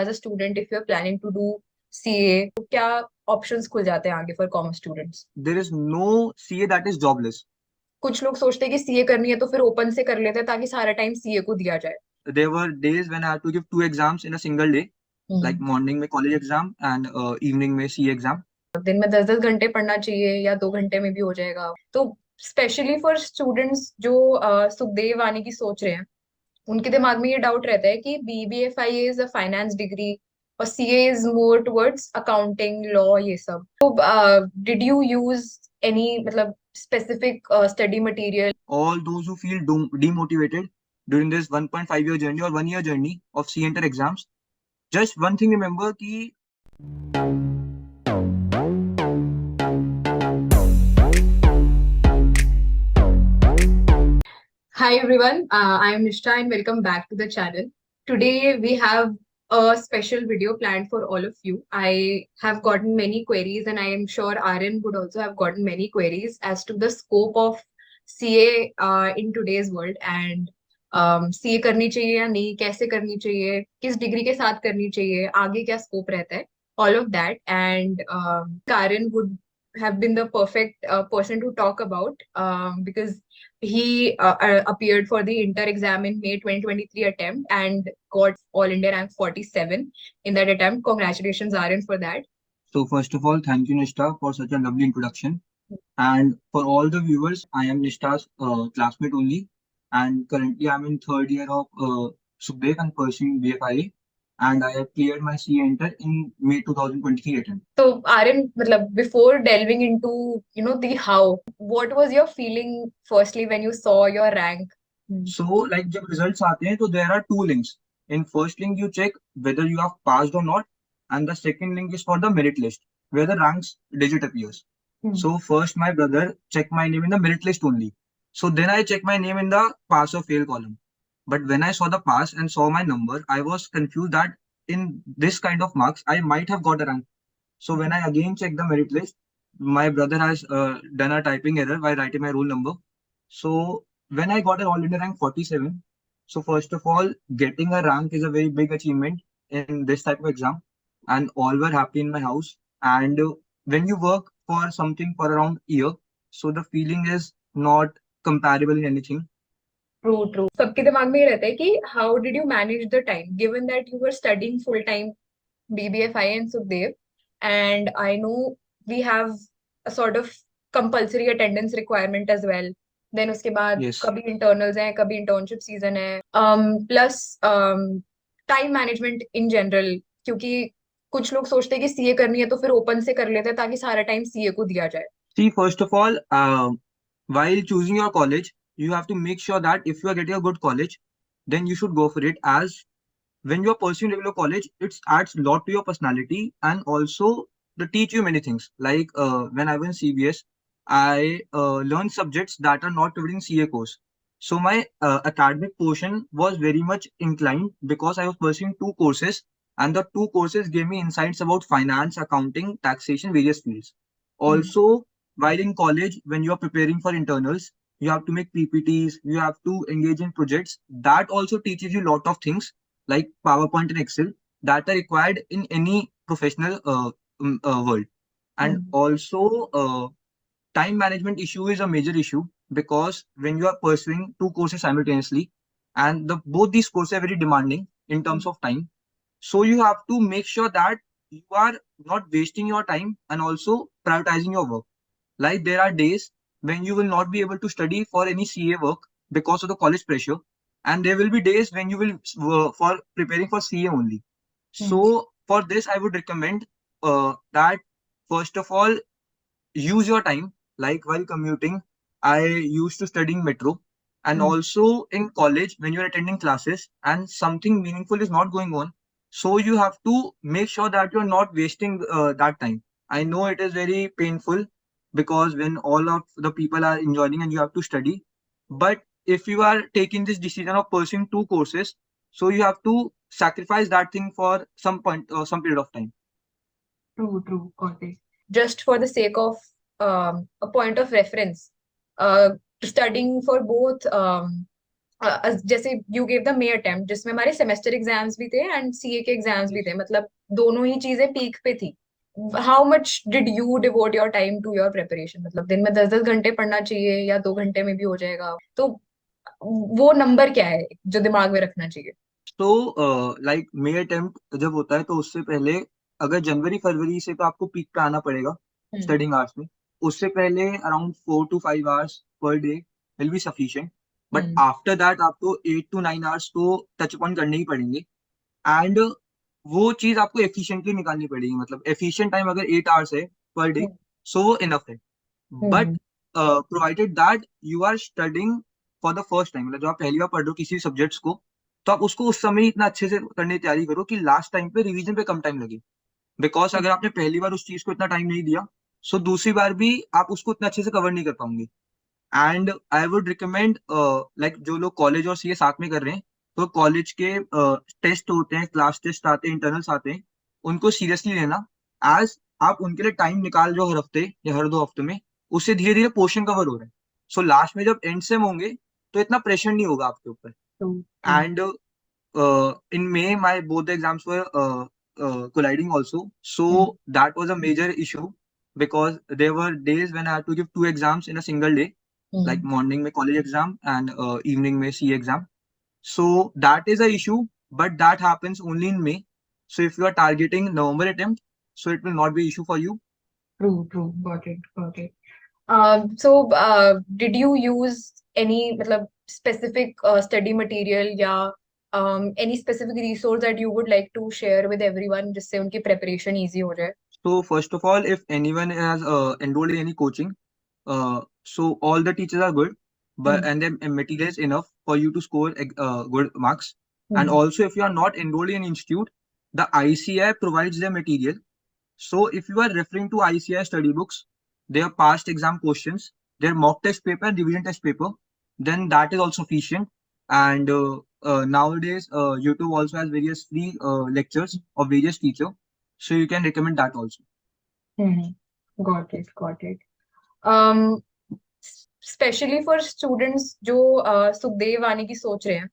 As a student if you are planning to do CA, तो क्या options खुल जाते हैं आगे for commerce students? There is no CA that is jobless. कुछ लोग सोचते हैं कि सीए करनी है तो फिर ओपन से कर लेते हैं ताकि सारा टाइम सीए को दिया जाए। There were days when I had to give two exams in a single day, like morning में college exam and evening में CA exam. दिन में 10-10 घंटे पढ़ना चाहिए या 2 घंटे में भी हो जाएगा। तो स्पेशली फॉर स्टूडेंट्स जो सुखदेव आने की सोच रहे हैं, उनके दिमाग में ये डाउट रहता है कि बीबीएफआई इज अ फाइनेंस डिग्री और CA is more towards accounting law ये सब। तो डिड यू यूज एनी मतलब specific study material? All those who feel demotivated during this 1.5 year journey or 1 year journey of C Enter exams, just one thing remember कि Hi everyone, I am Nishta and welcome back to the channel. Today we have a special video planned for all of you. I have gotten many queries and I am sure Aryan would also have gotten many queries as to the scope of CA in today's world and CA करनी चाहिए या नहीं, कैसे करनी चाहिए, किस degree के साथ करनी चाहिए, आगे क्या स्कोप रहता है, all of that. And Karen would have been the perfect person to talk about because he appeared for the inter exam in May 2023 attempt and got all India rank 47 in that attempt. Congratulations, Aryan, for that. so first of all, thank you Nishta for such a lovely introduction. And for all the viewers, I am Nishta's classmate only, and currently I'm in third year of Sukhdev and pursuing BFIA, and I have cleared my CA Enter in May 2023 attempt. So, Aryan, matlab, before delving into the how, what was your feeling firstly when you saw your rank? So, like जब results आते हैं, तो there are two links. In first link, you check whether you have passed or not, and the second link is for the merit list, where the ranks digit appears. So first, my brother checked my name in the merit list only. So then I checked my name in the pass or fail column. But when I saw the pass and saw my number, I was confused that in this kind of marks, I might have got a rank. So when I again checked the merit list, my brother has done a typing error while writing my roll number. So when I got an all India rank 47, so first of all, getting a rank is a very big achievement in this type of exam, and all were happy in my house. And when you work for something for around a year, so the feeling is not comparable in anything. True true, सबके दिमाग में ये रहता है कि how did you manage the time given that you were studying full time BBFI and Sukhdev, and I know we have a sort of compulsory attendance requirement as well. Then उसके बाद Yes. कभी internals हैं, कभी internship season है, plus time management in general, क्योंकि कुछ लोग सोचते हैं कि सीए करनी है तो फिर ओपन से कर लेते हैं ताकि सारा टाइम सीए को दिया जाए। See, first of all, while choosing your college, you have to make sure that if you are getting a good college, then you should go for it. As when you are pursuing regular college, it adds a lot to your personality and also to teach you many things. Like when I was in CBS, I learned subjects that are not covered in CA course. So my academic portion was very much inclined because I was pursuing two courses, and the two courses gave me insights about finance, accounting, taxation, various fields. Also, while in college, when you are preparing for internals, you have to make PPTs, you have to engage in projects. That also teaches you a lot of things like PowerPoint and Excel that are required in any professional world. And also, time management issue is a major issue because when you are pursuing two courses simultaneously, and both these courses are very demanding in terms of time, so you have to make sure that you are not wasting your time and also prioritizing your work. Like there are days when you will not be able to study for any CA work because of the college pressure, and there will be days when you will for preparing for CA only. So for this, I would recommend that first of all, use your time. Like while commuting, I used to study in metro, and also in college when you're attending classes and something meaningful is not going on, so you have to make sure that you're not wasting that time. I know it is very painful because when all of the people are enjoying and you have to study, but if you are taking this decision of pursuing two courses, so you have to sacrifice that thing for some point or some period of time. True, true, got it. Just for the sake of a point of reference, studying for both जैसे you gave the may attempt जिसमें हमारे semester exams भी थे and CA के exams भी Yes. थे, मतलब दोनों ही चीजें पीक पे थी। How much did you devote your time to your preparation? मतलब दिन में 10-10 घंटे पढ़ना चाहिए या 2 घंटे में भी हो जाएगा? तो वो नंबर क्या है जो दिमाग में रखना चाहिए? तो लाइक मे अटेम्प्ट जब होता है तो उससे पहले, अगर जनवरी फरवरी से तो आपको पीक पे आना पड़ेगा हम्म। स्टडिंग आवर्स में। उससे पहले around 4 to 5 hours per day will be sufficient. But hmm. After that आपको 8 to 9 आवर्स तो टच अपॉन करने ही पड़ेंगे। एंड वो चीज आपको एफिशिएंटली निकालनी पड़ेगी। मतलब एफिशिएंट टाइम अगर 8 आवर्स है पर डे, हम्म। सो वो इनफ है। But hmm. Provided that you are studying for the first time, मतलब जब आप पहली बार पढ़ रहे हो किसी सब्जेक्ट्स को, तो आप उसको उस समय ही इतना अच्छे से करने की तैयारी करो कि लास्ट टाइम पे रिवीजन पे कम टाइम लगे। बिकॉज अगर आपने पहली बार उस चीज को इतना टाइम नहीं दिया, सो दूसरी बार भी आप उसको इतना अच्छे से कवर नहीं कर पाओगे। And I would recommend, like जो लोग कॉलेज और सीए साथ में कर रहे हैं, तो कॉलेज के टेस्ट होते हैं, क्लास टेस्ट आते हैं, इंटरनल्स आते हैं, उनको सीरियसली लेना। एज आप उनके लिए टाइम निकाल रहे हो हर हफ्ते या हर 2 हफ्ते में, उससे धीरे धीरे पोर्शन कवर हो रहे हैं। सो लास्ट में जब एंड सेम होंगे तो इतना प्रेशर नहीं होगा आपके ऊपर। True. True. And in May, my both the exams were colliding also. Hmm. So that was a major issue because there were days when I had to give 2 exams in a single day, like hmm. morning में college exam and evening में CA exam. So that is a issue, but that happens only in May. So if you are targeting November attempt, so it will not be issue for you. True. True. Got it. Got it. So, did you use any मतलब specific study material या any specific resource that you would like to share with everyone जिससे उनकी preparation easy हो जाए? So first of all, if anyone has enrolled in any coaching, so all the teachers are good, but hmm. and then material is enough for you to score good marks. And hmm. also, if you are not enrolled in an institute, the ICI provides the material. So if you are referring to ICI study books, their past exam questions, their mock test paper and revision test paper, then that is also sufficient. And nowadays, YouTube also has various free lectures of various teachers, so you can recommend that also. Hmm. Got it. Got it. Specially for students जो सुखदेव आने की सोच रहे हैं,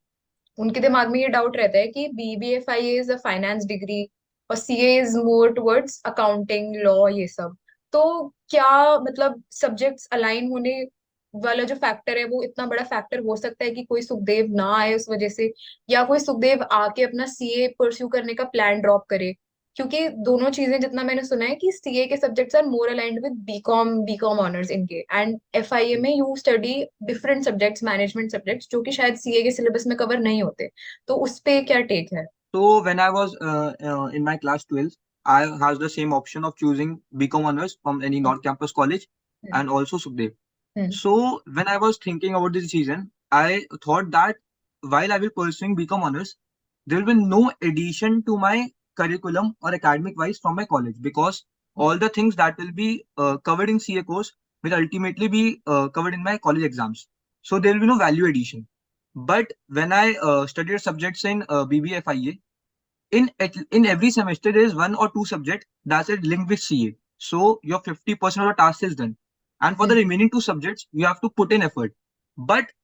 उनके दिमाग में ये डाउट रहता है कि BBFIA is a finance degree और CA is more towards accounting law ये सब। तो क्या मतलब सब्जेक्ट्स अलाइन होने वाला जो फैक्टर है वो इतना बड़ा फैक्टर हो सकता है कि कोई सुखदेव ना आए उस वजह से, या कोई सुखदेव आके अपना CA परस्यू करने का प्लान ड्रॉप करे? क्योंकि दोनों चीजें जितना मैंने सुना है कि CA के subjects are more aligned with BCom honours इनके, एंड FIA में you study different subjects, management subjects जो कि शायद CA के सिलेबस में कवर नहीं होते। तो उस पे क्या टेक है? So when I was in my class 12, I had the same option of choosing BCom honors from any North Campus college hmm. and also Sukhdev. Hmm. So when I was thinking about this decision, I thought that while I will pursuing BCom honors, there will be no addition to my curriculum or academic wise from my college, because all the things that will be covered in CA course will ultimately be covered in my college exams. So there will be no value addition. But when I studied subjects in BBFIA, in every semester there is 1 or 2 subjects that is linked with CA. So your 50% of the task is done, and for the hmm. remaining 2 subjects you have to put in effort. But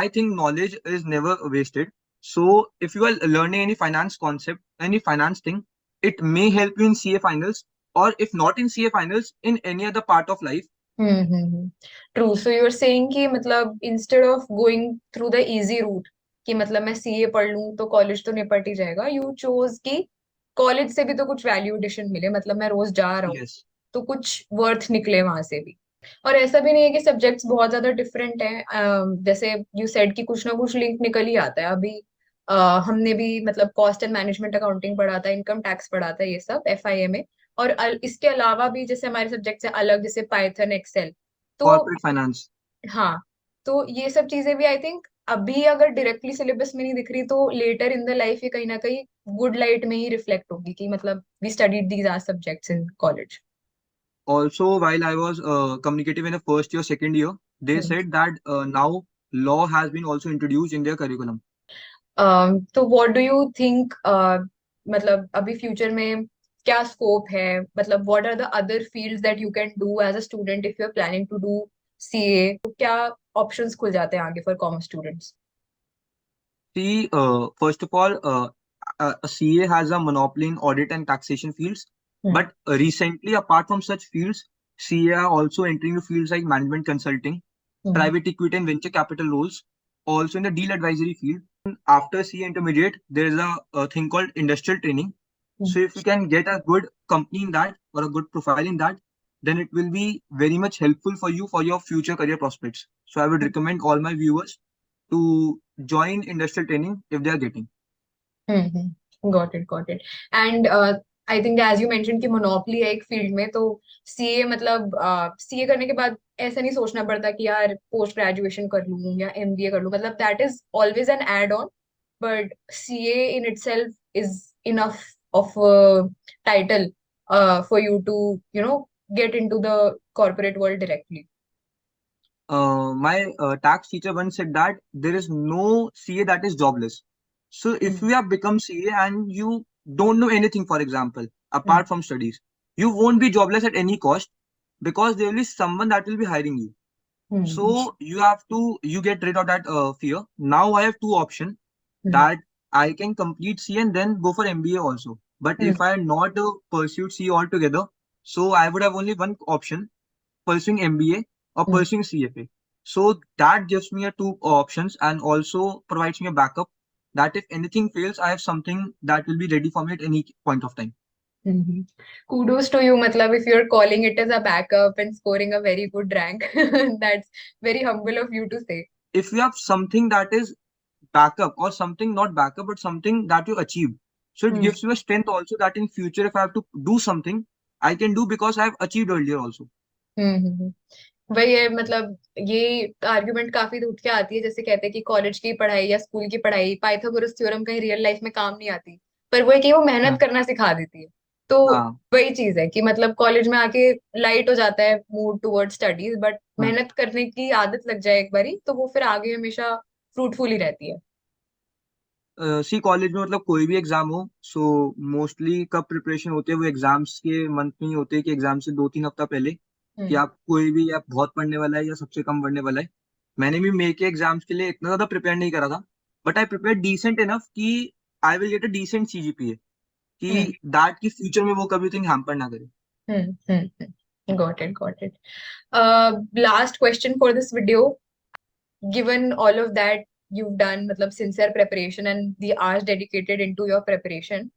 I think knowledge is never wasted. So if you are learning any finance concept, any finance thing, it may help you in CA finals, or if not in CA finals, in any other part of life. True. So you are saying कि मतलब instead of going through the easy route कि मतलब मैं CA पढ़ लूं तो college तो निपट ही जाएगा, यू चोज कि कॉलेज से भी तो कुछ वैल्यू एडिशन मिले, मतलब मैं रोज जा रहा हूँ Yes. तो कुछ वर्थ निकले वहां से भी। और ऐसा भी नहीं है कि सब्जेक्ट्स बहुत ज्यादा डिफरेंट हैं, जैसे यू सेड कि कुछ ना कुछ लिंक निकल ही आता है। अभी हमने भी मतलब कॉस्ट एंड मैनेजमेंट अकाउंटिंग पढ़ा था, इनकम टैक्स पढ़ा था, ये सब FIA में। और इसके अलावा भी जैसे हमारे सब्जेक्ट से अलग जैसे पाइथन, एक्सेल। तो Corporate finance. हाँ, तो ये सब चीजें भी आई थिंक अभी अगर डायरेक्टली सिलेबस में नहीं दिख रही तो लेटर इन द लाइफ ये कहीं ना कहीं गुड लाइट में ही रिफ्लेक्ट होगी कि मतलब we studied these are subjects in college. Also, while I was communicative in the first year, second year, they said that now law has been also introduced in their curriculum. तो what do you think, मतलब अभी future में क्या scope है? मतलब what are the other fields that you can do as a student if you are planning to do CA? तो क्या options खुल जाते हैं आगे for commerce students? See, first of all, a CA has a monopoly in audit and taxation fields. Hmm. But recently, apart from such fields, CA are also entering the fields like management consulting, Hmm. private equity and venture capital roles, also in the deal advisory field. After CA intermediate, there is a thing called industrial training. Hmm. So if you can get a good company in that or a good profile in that, then it will be very much helpful for you for your future career prospects. So I would recommend all my viewers to join industrial training if they are getting. Got it got it and I think as you mention कि monopoly है एक field में, तो CA मतलब CA करने के बाद ऐसा नहीं सोचना पड़ता कि यार पोस्ट ग्रेजुएशन कर लूं या एमबीए कर लूं, मतलब that is always an add on, but CA in itself is enough of title for you to get into the corporate world directly. My tax teacher once said that there is no CA that is jobless. So if Hmm. you have become CA and you don't know anything, for example, Hmm. apart from studies, you won't be jobless at any cost because there will be someone that will be hiring you. Hmm. So you get rid of that fear. Now I have two options Hmm. that I can complete C and then go for MBA also. But Hmm. if I had not pursued C altogether, so I would have only one option, pursuing MBA or Hmm. pursuing CFA. So that gives me a two options and also provides me a backup that if anything fails, I have something that will be ready for me at any point of time. Mhm. Kudos to you, matlab, if you're calling it as a backup and scoring a very good rank, that's very humble of you to say. If you have something that is backup or something not backup but something that you achieve, so it Hmm. gives you a strength also that in future if I have to do something, I can do because I have achieved earlier also. हम्म। वही है, मतलब ये argument काफी उठ के आती है, जैसे कहते हैं कि कॉलेज की पढ़ाई या स्कूल की पढ़ाई पाइथागोरस थ्योरम कहीं रियल लाइफ में काम नहीं आती, पर वो है कि वो मेहनत हाँ करना सिखा देती है। तो हाँ वही चीज है कि मतलब कॉलेज में आके लाइट हो जाता है मूड टुवर्ड स्टडीज, बट हाँ। मेहनत करने की आदत लग जाए एक बारी तो वो फिर आगे हमेशा फ्रूटफुल ही रहती है। सी कॉलेज में मतलब कोई भी एग्जाम हो, सो मोस्टली कब प्रिपरेशन होते हैं वो एग्जाम्स के मंथ में ही होते हैं कि एग्जाम से 2-3 हफ्ता पहले कि हम्म। आप कोई भी आप बहुत पढ़ने वाला है या सबसे कम पढ़ने वाला है। मैंने भी मे के एग्जाम्स के लिए इतना ज्यादा प्रिपेयर नहीं करा था, but I prepare decent enough कि I will get a decent CGPA कि हम्म। दैट की फ्यूचर में वो कभी थिंग हैम्पर ना करे। Got it, got it. Last question for this video. Given all of that you've done, matlab sincere preparation and the hours dedicated into your preparation,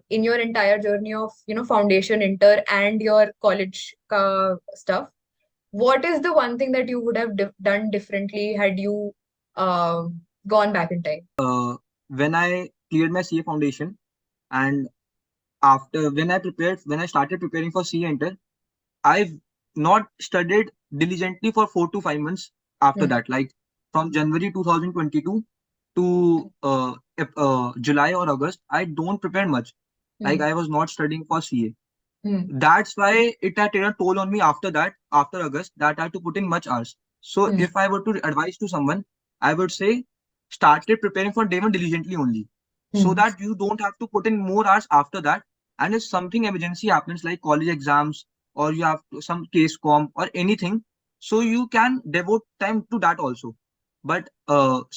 in your entire journey of foundation, inter, and your college stuff, what is the one thing that you would have done differently had you uh, gone back in time? When I cleared my CA foundation and after when I started preparing for CA enter, I've not studied diligently for 4 to 5 months after Hmm. that. Like from January 2022 to July or August, I don't prepare much. Like Hmm. I was not studying for CA. Hmm. That's why it had taken a toll on me after that, after August, that I had to put in much hours. So Hmm. if I were to advise to someone, I would say started preparing for day one diligently only. So Hmm. that you don't have to put in more hours after that. And if something emergency happens like college exams or you have some case com or anything, so you can devote time to that also. But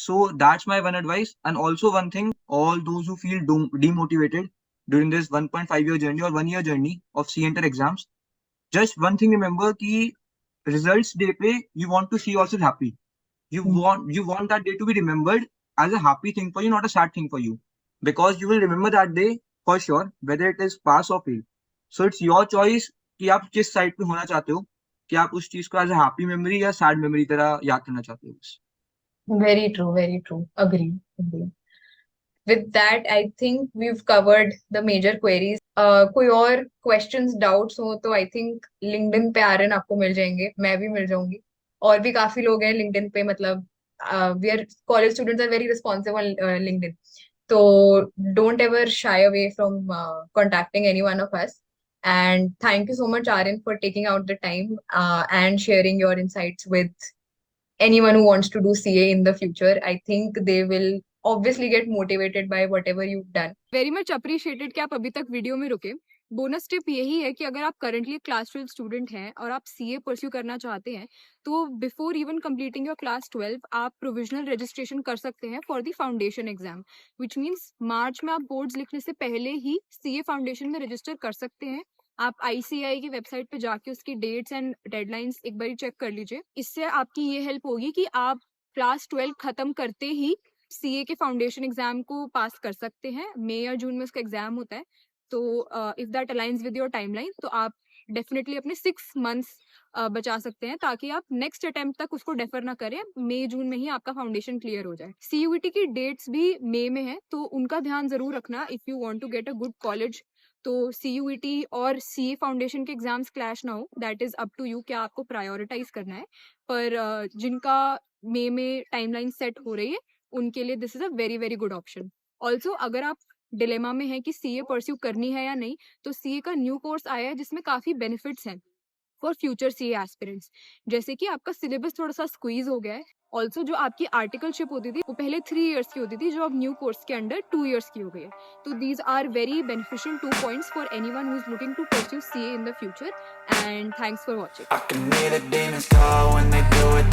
so that's my one advice. And also one thing, all those who feel demotivated during this 1.5 year journey or 1 year journey of C enter exams, just one thing remember कि results day पे you want to see yourself happy. Hmm. You want that day to be remembered as a happy thing for you, not a sad thing for you. Because you will remember that day for sure, whether it is pass or fail. So it's your choice कि आप किस side पे होना चाहते हो, कि आप उस चीज को एज अ हैप्पी मेमोरी या सैड मेमोरी तरह याद करना चाहते हो बस। Very true, very true. Agree. Agree. With that, I think we've covered the major queries. कोई और questions, doubts हो तो I think LinkedIn पे आर्यन आपको मिल जाएंगे, मैं भी मिल जाऊंगी, और भी काफी लोग हैं LinkedIn पे, मतलब we are college students are very responsive on LinkedIn. So don't ever shy away from contacting any one of us. And thank you so much, Aryan, for taking out the time and sharing your insights with anyone who wants to do CA in the future. I think they will obviously get motivated by whatever you've done. Very much appreciated कि आप अभी तक video में रुके। Bonus tip यही है कि अगर आप करंटली क्लास 12 स्टूडेंट हैं और आप सीए परस्यू करना चाहते हैं, तो before even completing your class 12 आप प्रोविजनल रजिस्ट्रेशन कर सकते हैं for the foundation exam, which means March में आप बोर्ड्स लिखने से पहले ही सीए फाउंडेशन में रजिस्टर कर सकते हैं। आप आईसीआई की वेबसाइट पे जाके उसकी डेट्स एंड डेडलाइंस एक बार चेक कर लीजिए। इससे आपकी ये हेल्प होगी कि आप क्लास 12 खत्म करते ही सीए के फाउंडेशन एग्जाम को पास कर सकते हैं। मई या जून में उसका एग्जाम होता है, तो if that aligns with your timeline तो आप डेफिनेटली अपने 6 मंथ्स बचा सकते हैं, ताकि आप नेक्स्ट अटेम्प्ट तक उसको डेफर ना करें, मई जून में ही आपका फाउंडेशन क्लियर हो जाए। सीयूईटी की डेट्स भी मई में है, तो उनका ध्यान जरूर रखना if you want to get a good college. तो सीयूईटी और सीए फाउंडेशन के एग्जाम्स क्लैश ना हो, that is up to you, क्या आपको प्रायोरिटाइज करना है। पर जिनका मई में टाइमलाइन सेट हो रही है उनके लिए this is a very very good option. Also अगर आप डिलेमा में है कि सीए परस्यू करनी है या नहीं, तो सीए का न्यू कोर्स आया है जिसमें काफी बेनिफिट्स हैं फॉर फ्यूचर सीए एस्पिरेंट्स। जैसे कि आपका सिलेबस थोड़ा सा स्क्वीज हो गया है। ऑल्सो जो आपकी आर्टिकलशिप होती थी वो पहले 3 इयर्स की होती थी, जो अब न्यू कोर्स के अंडर 2 इयर्स की हो गई है। तो these are very beneficial 2 points for anyone who is looking to pursue CA in the future. And thanks for watching. I can hear the demons call when they do it